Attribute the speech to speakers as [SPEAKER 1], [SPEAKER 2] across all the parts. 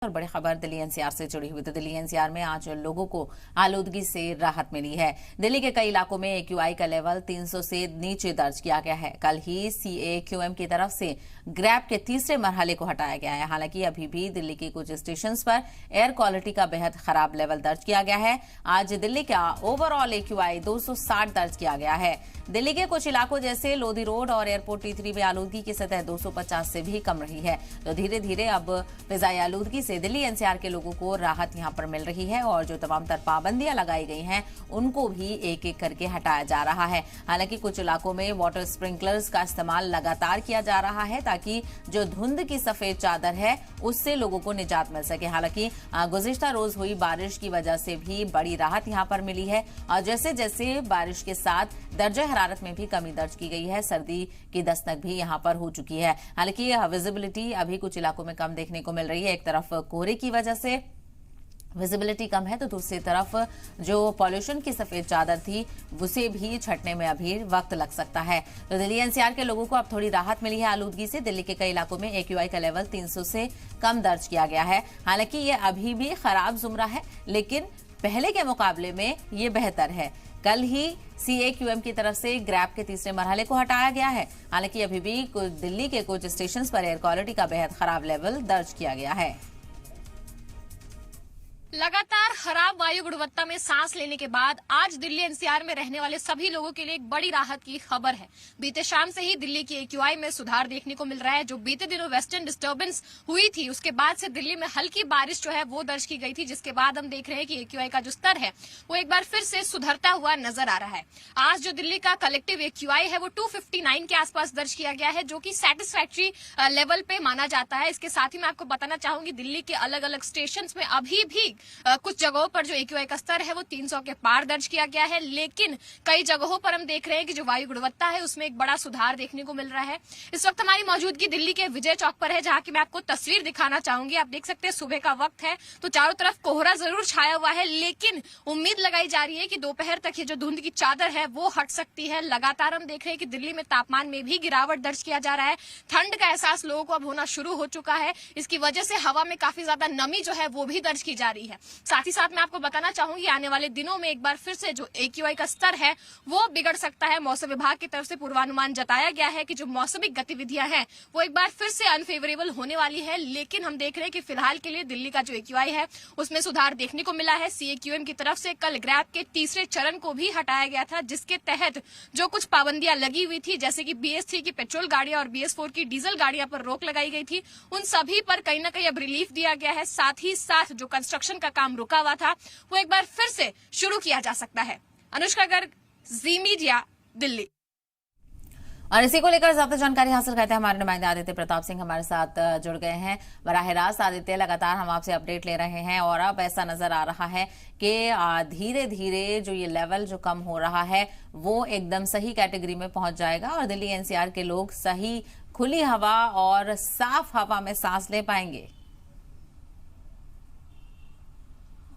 [SPEAKER 1] और बड़ी खबर दिल्ली एनसीआर से जुड़ी हुई। तो दिल्ली एनसीआर में आज लोगों को आलूदगी से राहत मिली है। दिल्ली के कई इलाकों में एक्यूआई का लेवल 300 से नीचे दर्ज किया गया है। कल ही सीएक्यूएम की तरफ से ग्रैप के तीसरे मरहले को हटाया गया है। हालांकि अभी भी दिल्ली के कुछ स्टेशन पर एयर क्वालिटी का बेहद खराब लेवल दर्ज किया गया है। आज दिल्ली का ओवरऑल एक्यूआई 260 दर्ज किया गया है। दिल्ली के कुछ इलाकों जैसे लोधी रोड और एयरपोर्ट T3 में आलूदगी की सतह 250 से भी कम रही है। तो धीरे धीरे अब फिजाई आलूदगी से दिल्ली एनसीआर के लोगों को राहत यहां पर मिल रही है और जो तमाम तर पाबंदियां लगाई गई हैं उनको भी एक एक करके हटाया जा रहा है। हालांकि कुछ इलाकों में वाटर स्प्रिंकलर्स का इस्तेमाल लगातार किया जा रहा है ताकि जो धुंध की सफेद चादर है उससे लोगों को निजात मिल सके। हालांकि गुज़िश्ता रोज हुई बारिश की वजह से भी बड़ी राहत यहां पर मिली है और जैसे जैसे बारिश के साथ दर्जे हरारत में भी कमी दर्ज की गई है। सर्दी की दस्तक भी यहां पर हो चुकी है। हालांकि विजिबिलिटी अभी कुछ इलाकों में कम देखने को मिल रही है। एक तरफ कोहरे की वजह से विजिबिलिटी कम है तो दूसरी तरफ जो पॉल्यूशन की सफेद चादर थी उसे भी छटने में अभी वक्त लग सकता है। तो दिल्ली एनसीआर के लोगों को अब थोड़ी राहत मिली है आलूदगी से। दिल्ली के कई इलाकों में एक्यूआई का लेवल 300 से कम दर्ज किया गया है। हालांकि ये अभी भी खराब जुमरा है लेकिन पहले के मुकाबले में ये बेहतर है। कल ही सीएक्यूएम की तरफ से ग्रैप के तीसरे मरहले को हटाया गया है। हालांकि अभी भी दिल्ली के कुछ स्टेशन पर एयर क्वालिटी का बेहद खराब लेवल दर्ज किया गया है।
[SPEAKER 2] लगातार खराब वायु गुणवत्ता में सांस लेने के बाद आज दिल्ली एनसीआर में रहने वाले सभी लोगों के लिए एक बड़ी राहत की खबर है। बीते शाम से ही दिल्ली की एक्यूआई में सुधार देखने को मिल रहा है। जो बीते दिनों वेस्टर्न डिस्टर्बेंस हुई थी उसके बाद से दिल्ली में हल्की बारिश जो है वो दर्ज की गई थी, जिसके बाद हम देख रहे हैं कि एक्यूआई का जो स्तर है वो एक बार फिर से सुधरता हुआ नजर आ रहा है। आज जो दिल्ली का कलेक्टिव एक्यूआई है वो 259 के आसपास दर्ज किया गया है, जो कि सेटिस्फैक्ट्री लेवल पे माना जाता है। इसके साथ ही मैं आपको बताना चाहूंगी दिल्ली के अलग अलग स्टेशन में अभी भी कुछ जगहों पर जो एक्यूआई का स्तर है वो 300 के पार दर्ज किया गया है, लेकिन कई जगहों पर हम देख रहे हैं कि जो वायु गुणवत्ता है उसमें एक बड़ा सुधार देखने को मिल रहा है। इस वक्त हमारी मौजूदगी दिल्ली के विजय चौक पर है, जहां की मैं आपको तस्वीर दिखाना चाहूंगी। आप देख सकते हैं सुबह का वक्त है तो चारों तरफ कोहरा जरूर छाया हुआ है, लेकिन उम्मीद लगाई जा रही है कि दोपहर तक ये जो धुंध की चादर है वो हट सकती है। लगातार हम देख रहे हैं कि दिल्ली में तापमान में भी गिरावट दर्ज किया जा रहा है। ठंड का एहसास लोगों को अब होना शुरू हो चुका है। इसकी वजह से हवा में काफी ज्यादा नमी जो है वो भी दर्ज की जा रही है। साथ ही साथ मैं आपको बताना चाहूंगी आने वाले दिनों में एक बार फिर से जो एक्यूआई का स्तर है वो बिगड़ सकता है। मौसम विभाग की तरफ से पूर्वानुमान जताया गया है कि जो मौसमी गतिविधियां हैं वो एक बार फिर से अनफेवरेबल होने वाली है, लेकिन हम देख रहे हैं कि फिलहाल के लिए दिल्ली का जो एक्यूआई है उसमें सुधार देखने को मिला है। सीएक्यूएम की तरफ से कल ग्रैप के तीसरे चरण को भी हटाया गया था, जिसके तहत जो कुछ पाबंदियां लगी हुई थी जैसे कि BS3 की पेट्रोल गाड़ियां और BS4 की डीजल गाड़ियां पर रोक लगाई गई थी, उन सभी पर कहीं ना कहीं अब रिलीफ दिया गया है। साथ ही साथ जो कंस्ट्रक्शन का काम रुका हुआ था वो एक बार फिर से शुरू किया जा सकता है। अनुष्का गर्ग, जी मीडिया, दिल्ली।
[SPEAKER 1] और इसी को लेकर ज्यादा जानकारी हासिल करते हैं हमारे नुमाइंदे आदित्य प्रताप सिंह हमारे साथ जुड़ गए हैं बराह रास्त। आदित्य, लगातार हम आपसे अपडेट ले रहे हैं और अब ऐसा नजर आ रहा है कि धीरे धीरे जो ये लेवल जो कम हो रहा है वो एकदम सही कैटेगरी में पहुंच जाएगा और दिल्ली एनसीआर के लोग सही खुली हवा और साफ हवा में सांस ले पाएंगे।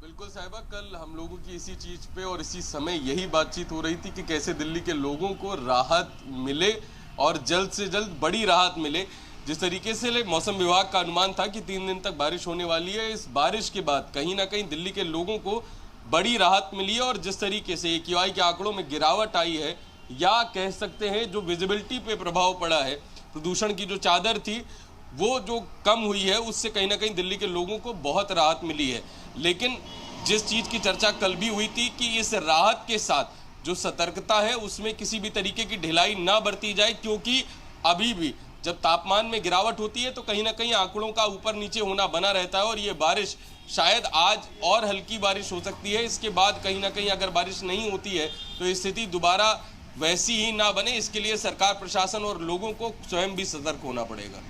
[SPEAKER 3] बिल्कुल साहिबा, कल हम लोगों की इसी चीज पे और इसी समय यही बातचीत हो रही थी कि कैसे दिल्ली के लोगों को राहत मिले और जल्द से जल्द बड़ी राहत मिले। जिस तरीके से मौसम विभाग का अनुमान था कि 3 दिन तक बारिश होने वाली है, इस बारिश के बाद कहीं ना कहीं दिल्ली के लोगों को बड़ी राहत मिली है और जिस तरीके से एक्यूआई के आंकड़ों में गिरावट आई है या कह सकते हैं जो विजिबिलिटी पे प्रभाव पड़ा है, प्रदूषण की जो चादर थी वो जो कम हुई है उससे कहीं ना कहीं दिल्ली के लोगों को बहुत राहत मिली है। लेकिन जिस चीज़ की चर्चा कल भी हुई थी कि इस राहत के साथ जो सतर्कता है उसमें किसी भी तरीके की ढिलाई ना बरती जाए, क्योंकि अभी भी जब तापमान में गिरावट होती है तो कहीं ना कहीं आंकड़ों का ऊपर नीचे होना बना रहता है और ये बारिश शायद आज और हल्की बारिश हो सकती है। इसके बाद कहीं ना कहीं अगर बारिश नहीं होती है तो स्थिति दोबारा वैसी ही ना बने, इसके लिए सरकार, प्रशासन और लोगों को स्वयं भी सतर्क होना पड़ेगा।